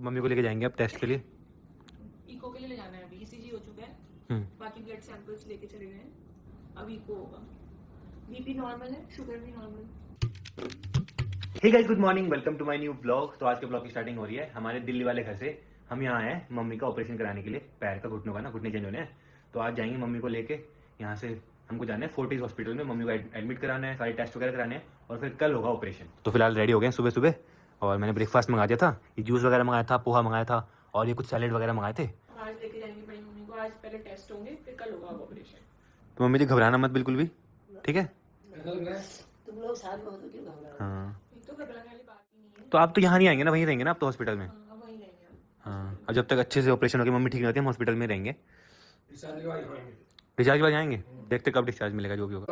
तो मम्मी को लेके जाएंगे अब टेस्ट के लिए। इको के लिए ले जाना है, अभी ईसीजी हो चुका है, बाकी ब्लड सैंपल्स लेके चले गए हैं, अब इको होगा। बीपी नॉर्मल है, शुगर भी normal. Hey guys, good morning, welcome to my new blog. तो आज के ब्लॉग की स्टार्टिंग हो रही है हमारे दिल्ली वाले घर से। हम यहाँ आए मम्मी का ऑपरेशन कराने के लिए, पैर का, घुटनों का ना, घुटने चेंज होने हैं। तो आज जाएंगे मम्मी को लेके। यहाँ से हमको जाना है फोर्टिस हॉस्पिटल में, मम्मी को एडमिट कराना है, सारे टेस्ट वगैरह कराने हैं और फिर कल होगा ऑपरेशन। तो फिलहाल रेडी हो गए सुबह सुबह, और मैंने ब्रेकफास्ट मंगा दिया था, ये जूस वगैरह मंगाया था, पोहा मंगाया था और ये कुछ सैलेड वगैरह मंगाए थे। आज लेके जाएंगे बड़ी मम्मी को, आज पहले टेस्ट होंगे फिर कल होगा ऑपरेशन। तो मम्मी जी घबराना मत बिल्कुल भी, ठीक है? तुम लोग साथ में हो तो क्यों घबरा रहे हो? हाँ, तो घबराने वाली बात ही नहीं है। तो आप तो यहाँ नहीं आएंगे ना, वहीं रहेंगे ना आप तो हॉस्पिटल में? हाँ, वहीं रहेंगे हम। हाँ, और जब तक अच्छे से ऑपरेशन होगी, मम्मी ठीक नहीं होती, हम हॉस्पिटल में रहेंगे। डिस्चार्ज के बाद जाएंगे, देखते कब डिस्चार्ज मिलेगा, जो भी होगा।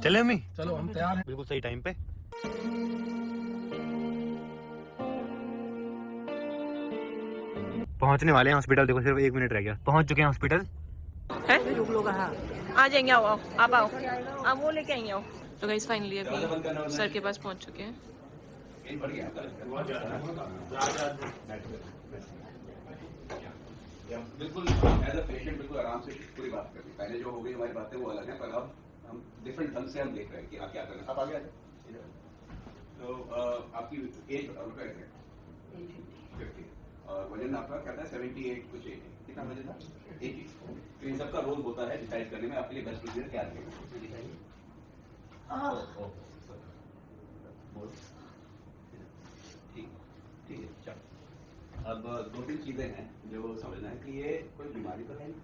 चले मम्मी, चलो हम तैयार हैं। बिल्कुल सही टाइम पे। पहुंचने वाले हैं हॉस्पिटल, देखो सिर्फ 1 मिनट रह गया, पहुंच चुके हैं हॉस्पिटल। रुक लो कहाँ? आ जाएंगे, आओ आओ, आप आओ, आप वो लेके आएंगे, आओ। तो गाइस फाइनली अभी सर के पास पहुंच चुके हैं। बिल्कुल एज अ पेशेंट बिल्कुल आराम से पूरी बात करनी। पहले जो हो गई हमारी बातें वो अलग है, पर अब हम डिफरेंट ढंग से हम देख रहे हैं कि आप क्या करना। आप आगे आ जाए। तो आपकी एज बताओ, क्या है? 50 और वजन आपका कहता है 78 कुछ 80। कितना वजन था? 80। तो इन सबका रोल होता है डिसाइड करने में आपके लिए बेस्ट प्रोसीजर क्या रहेगा। ठीक है, चलो। अब 2-3 चीजें हैं जो समझना है कि ये कोई बीमारी तो है नहीं।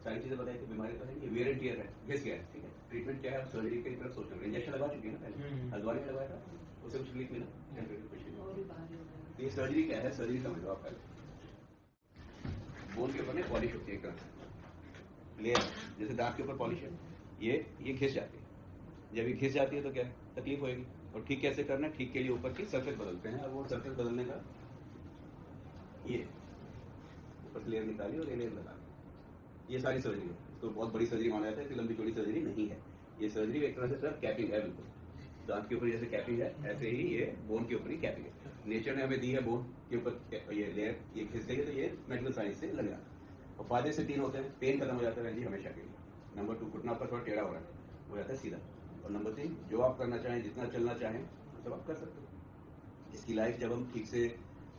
सारी चीजें बताई कि बीमारी तो है नहीं, वेयर एंड टियर है, घिस गया है, ठीक है। ट्रीटमेंट क्या है, आप सर्जरी की तरफ सोच रहे हैं। इंजेक्शन लगा चुके हैं ना पहले, हल्द्वानी में लगाया था, उससे कुछ रिलीफ मिला? ये सर्जरी क्या है, सर्जरी समझो आप पहले। बोन के ऊपर पॉलिश होती है, एक तरह से लेयर, जैसे दांत के ऊपर पॉलिश है, ये घिस जाती है। जब ये घिस जाती है तो क्या तकलीफ होगी, और ठीक कैसे करना है, ठीक के लिए ऊपर की सरफेस बदलते हैं, और वो सरफेस बदलने का ये ऊपर से लेयर निकाली और लेयर लगा, ये सारी सर्जरी है। इसको बहुत बड़ी सर्जरी माना जाता है, इसकी लंबी चौड़ी सर्जरी नहीं है। ये सर्जरी एक तरह से सर कैपिंग है, बिल्कुल दांत के ऊपर जैसे कैपिंग है, ऐसे ही ये बोन के ऊपर ही कैपिंग है। नेचर ने हमें दी है बोन के ऊपर ये लेयर, ये घिस गई है, तो ये मेडिकल साइंस से लग जाता है। और फायदे से 3 होते हैं। पेन खत्म हो जाता है जी हमेशा के लिए। नंबर 2, घुटना पर थोड़ा टेढ़ा हो रहा है, हो जाता है सीधा। और नंबर 3, जो आप करना चाहें, जितना चलना चाहें सब आप कर सकते हो। इसकी लाइफ जब हम ठीक से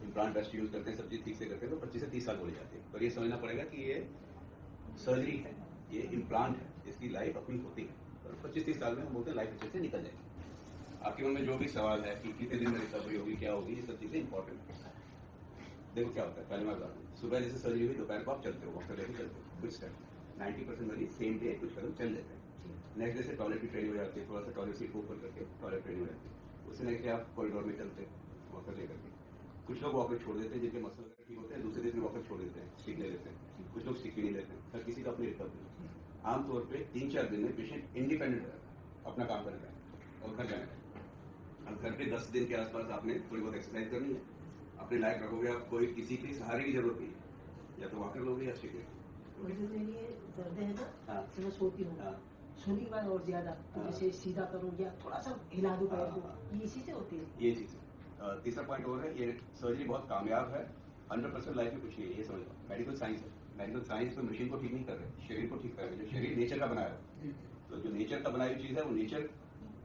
इम्प्लांट ब्रेस्ट यूज करते हैं, सब चीज ठीक से करते हैं, तो 25 से 30 साल हो जाती है। पर ये समझना पड़ेगा कि ये सर्जरी है, ये इम्प्लांट है, इसकी लाइफ अपनी होती है। और 25-30 साल में हम बोलते हैं लाइफ अच्छे से निकल जाएगी। आपके मन में जो भी सवाल है कि कितने दिन में रिकवरी होगी, क्या होगी, ये सब चीजें इंपॉर्टेंट है। देखो क्या होता है, पहले मैं बता दूं, सुबह जैसे सर्जरी हुई, दोपहर को आप चलते हो, वॉकर लेके चलते हो, कुछ स्टेप 90% मरीज सेम डे कुछ कदम चल लेते हैं। नेक्स्ट डे से टॉयलेट की ट्रेन हो जाती है, थोड़ा सा टॉयलेट सीट को ऊपर करके टॉयलेट ट्रेन हो जाती है। उससे नेक्स्ट डे आप कॉरिडोर में चलते हैं वॉकर लेकर के। कुछ लोग वॉकर छोड़ देते हैं, जिनके मसल वगैरह ठीक होते हैं, दूसरे दिन वॉकर छोड़ देते हैं, स्टिक ले लेते हैं। कुछ लोग स्टिक भी नहीं लेते हैं। हर किसी का अपनी रिकवरी। आमतौर पर 3-4 दिन में पेशेंट इंडिपेंडेंट रहता है, अपना काम करता है और घर जाने का। अब घर पे 10 दिन के आसपास आपने थोड़ी बहुत एक्सरसाइज करनी है, अपने लायक रखोगे आप, कोई किसी की सहारे की जरूरत नहीं है, या तो वॉकर लोगे या स्टिक लोगे। वैसे मेरी ये दर्द है ना, हाँ। तो मैं सोती हूँ। हाँ। सोने के बाद और ज्यादा, तो हाँ। जैसे सीधा करूँ या थोड़ा सा हिला दूँ पैर को, हाँ। ये इसी से होती है। ये चीज है। तीसरा पॉइंट और है, ये सर्जरी बहुत कामयाब है। 100% लाइफ में कुछ नहीं है, ये समझ लो। मेडिकल साइंस है, मेडिकल साइंस में मशीन को ठीक नहीं कर रहे, शरीर को ठीक कर रहे हैं। जो शरीर नेचर का बनाया है, तो जो नेचर का बनाई हुई चीज है, वो नेचर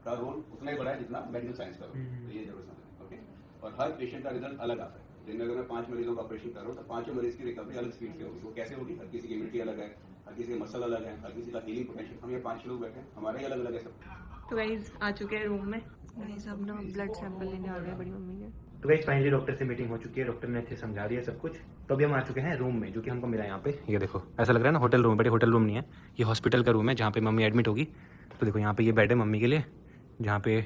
का रोल उतना ही बड़ा है जितना मेडिकल साइंस का रोल। तो ये जरूर समझें, ओके। और हर पेशेंट का रिजल्ट अलग आता है। जिनमें अगर मैं 5 मरीजों का ऑपरेशन कर रहा हूँ, तो 5 मरीज की रिकवरी अलग स्पीड से होगी। वो कैसे होगी, हर किसी की इम्यूनिटी अलग है, हर किसी के मसल अलग है, हर किसी का हीलिंग पोटेंशियल। हम ये 5 लोग बैठे हैं, हमारे ही अलग अलग है सब। तो गाइस आ चुके हैं रूम में, गाइस अब ना ब्लड सैंपल लेने आ गए बड़ी मम्मी के। तो गाइस फाइनली डॉक्टर से मीटिंग हो चुकी है, डॉक्टर ने अच्छे से समझा दिया सब कुछ। तो अभी हम आ चुके हैं रूम में, जो कि हमको मिला यहाँ पे। ये देखो, ऐसा लग रहा है ना hotel room, but hotel room नहीं है, ये हॉस्पिटल का रूम है जहाँ पे मम्मी एडमिट होगी। तो देखो यहाँ पे ये बेड है मम्मी के लिए, जहाँ पे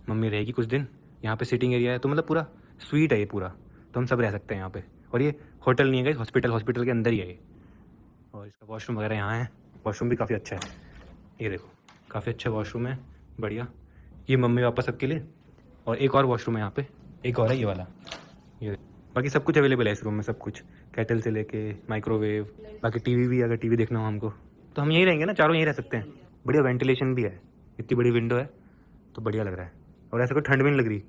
मम्मी रहेगी कुछ दिन। यहाँ पे सिटिंग एरिया है, तो मतलब पूरा स्वीट है ये पूरा, तो हम सब रह सकते हैं यहाँ पे। और ये होटल नहीं है गाइस, हॉस्पिटल के अंदर ही है ये। और इसका वॉशरूम वगैरह यहाँ है, वॉशरूम भी काफ़ी अच्छा है। ये देखो काफ़ी अच्छा वॉशरूम है, बढ़िया। ये मम्मी पापा सबके लिए, और एक और वॉशरूम है यहाँ पे, एक और है ये वाला। ये बाकी सब कुछ अवेलेबल है इस रूम में, सब कुछ, केटल से लेके माइक्रोवेव, बाकी टीवी भी, अगर टीवी देखना हो हमको तो हम यहीं रहेंगे ना, चारों यहीं रह सकते हैं। बढ़िया वेंटिलेशन भी है, इतनी बड़ी विंडो है, तो बढ़िया लग रहा है। और ऐसा कोई ठंड भी नहीं लग रही,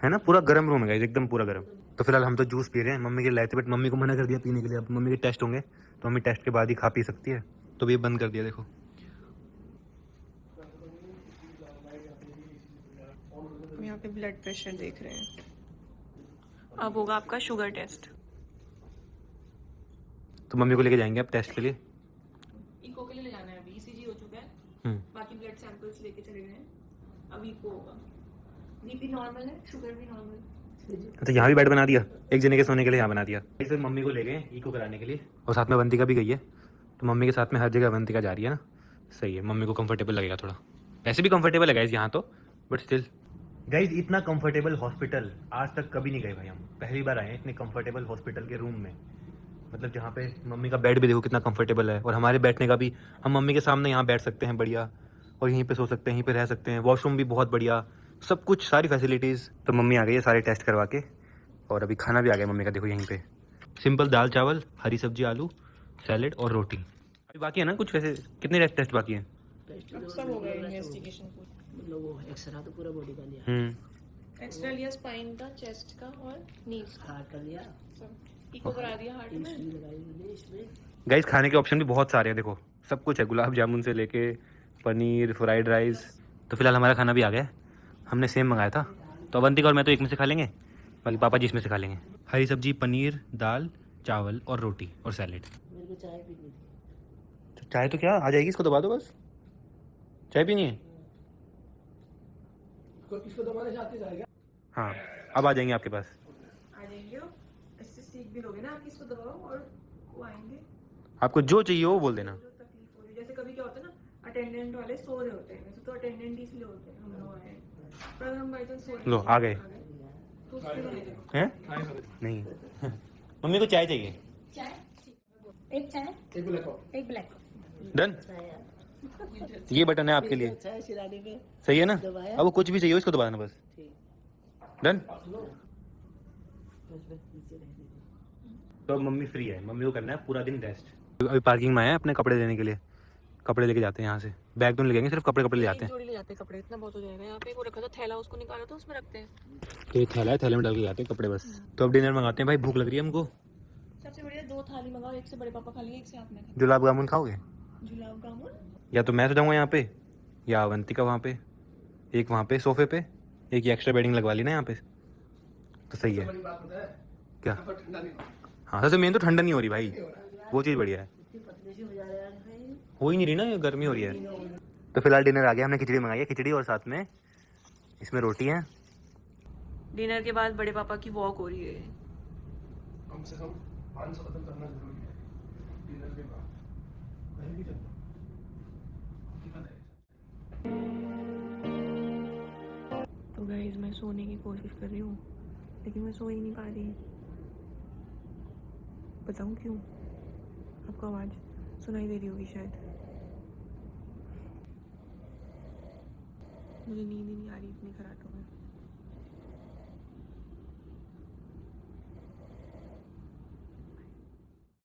है ना, पूरा गर्म रूम है गाइस, एकदम पूरा गर्म। तो फिलहाल हम तो जूस पी रहे हैं, मम्मी के लाए थे बट मम्मी को मना कर दिया पीने के लिए। अब मम्मी के टेस्ट होंगे तो मम्मी टेस्ट के बाद ही खा पी सकती है, तो भी बंद कर दिया। देखो यहाँ पे ब्लड प्रेशर देख रहे हैं। अब होगा आपका शुगर टेस्ट। तो मम्मी को लेके जाएंगे अब टेस्ट के लिए। इको के लिए ले जाना है अभी, ईसीजी हो चुका है, बाकी ब्लड सैंपल्स लेके चले गए हैं। अब इको होगा। बीपी नॉर्मल है, शुगर भी नॉर्मल है। तो यहाँ भी बेड बना दिया, एक जने के सोने के लिए यहाँ बना दिया। इसे मम्मी को ले गए इको कराने के लिए, और साथ में अवंतिका भी गई है। तो मम्मी के साथ में हर जगह अवंतिका जा रही है ना, सही है, मम्मी को कंफर्टेबल लगेगा थोड़ा। वैसे भी कंफर्टेबल है गाइज यहाँ तो, बट स्टिल गाइज इतना कंफर्टेबल हॉस्पिटल आज तक कभी नहीं गए भाई। हम पहली बार आए हैं इतने कंफर्टेबल हॉस्पिटल के रूम में। मतलब जहाँ पे मम्मी का बेड भी देखो कितना कंफर्टेबल है, और हमारे बैठने का भी, हम मम्मी के सामने यहाँ बैठ सकते हैं बढ़िया, और यहीं पे सो सकते हैं, यहीं पे रह सकते हैं। वॉशरूम भी बहुत बढ़िया, सब कुछ, सारी फैसिलिटीज़। तो मम्मी आ गई है सारे टेस्ट करवा के, और अभी खाना भी आ गया मम्मी का। देखो यहीं पे सिंपल दाल चावल, हरी सब्जी, आलू, सैलेड और रोटी। अभी बाकी है ना कुछ, वैसे कितने टेस्ट बाकी हैं? सब हो गया इन्वेस्टिगेशन पूरा। मतलब वो एक्सरा तो पूरा बॉडी का लिया, एक्स्ट्रा लिया स्पाइन का, चेस्ट का और नीज का, हार्ट का लिया, सब इको करा दिया हार्ट में। सुई लगाई मैंने इसमें। गाइस खाने के ऑप्शन भी बहुत सारे हैं, देखो सब कुछ है, गुलाब जामुन से लेके पनीर, फ्राइड राइस। तो फिलहाल हमारा खाना भी आ गया है, हमने सेम मंगाया था। तो अवंतिका और मैं तो एक में से खा लेंगे, बाकी पापा जी इसमें से खा लेंगे। हरी सब्जी, पनीर, दाल चावल और रोटी और सैलेड। मेरे को चाय पीनी थी। तो चाय तो क्या आ जाएगी, इसको दबा दो बस। चाय पीनी है? इसको दबाने से आते जाएगा। हाँ अब आ जाएंगे आपके पास। आ जाएंगे, इससे सीख भी लोगे ना, आप इसको दबाओ और वो आएंगे। आपको जो चाहिए वो बोल देना। जो तकलीफ हो रही है, जैसे कभी क्या होता है ना, अटेंडेंट वाले सो रहे होते हैं, वैसे तो अटेंडेंट इसलिए होते हैं, हम लोग आए हैं, पर हम बाई चांस सो रहे लो आ गए तो उसके लिए हैं? नहीं मम्मी को चाय चाहिए। चाय, एक चाय, एक ब्लैक। डन, ये बटन है आपके लिए, चाय सिराने पे सही है ना? दबाया। अब वो कुछ भी चाहिए इसको दबा देना बस। डन। तो अब मम्मी फ्री है, मम्मी को करना है पूरा दिन रेस्ट। अभी पार्किंग में आए हैं अपने कपड़े लेने के लिए, कपड़े लेके जाते हैं यहाँ से। बैग तो नहीं लगेंगे, सिर्फ कपड़े ले जाते हैं। जोड़ी ले जाते हैं कपड़े, इतना बहुत हो जाएगा। यहाँ पे वो रखा था थैला, उसको निकाला तो उसमें रखते हैं। तो ये थैला है, थैले में डाल के जाते हैं कपड़े बस। तो अब डिनर मंगाते हैं भाई, भूख लग रही है हमको। सबसे बढ़िया 2 थाली मंगाओ, एक से बड़े पापा खा लेंगे, एक से आपने खा। गुलाब जामुन खाओगे? गुलाब जामुन या तो मैं तो जाऊँगा यहाँ पे, या अवंतिका वहाँ पे, एक वहाँ पे सोफे पे, एक एक्स्ट्रा बेडिंग लगवा ली ना यहाँ पे, तो सही है। क्या? हाँ सबसे मेन तो ठंडा नहीं हो रही भाई, वो चीज़ बढ़िया है। हो ही नहीं रही ना, गर्मी हो रही है। तो फिलहाल डिनर आ गया, हमने खिचड़ी मंगाई है, खिचड़ी और साथ में इसमें रोटी है। डिनर के बाद बड़े पापा की वॉक हो रही है। कम से कम 500 कदम करना जरूरी है डिनर के बाद, कहीं भी चलना। तो गाइस मैं सोने की कोशिश कर रही हूँ, लेकिन मैं सो ही नहीं पा रही। बताऊँ क्यों? आपको आवाज़ सुनाई दे रही होगी शायद। मुझे नींद ही नहीं आ रही इतनी खराटों में।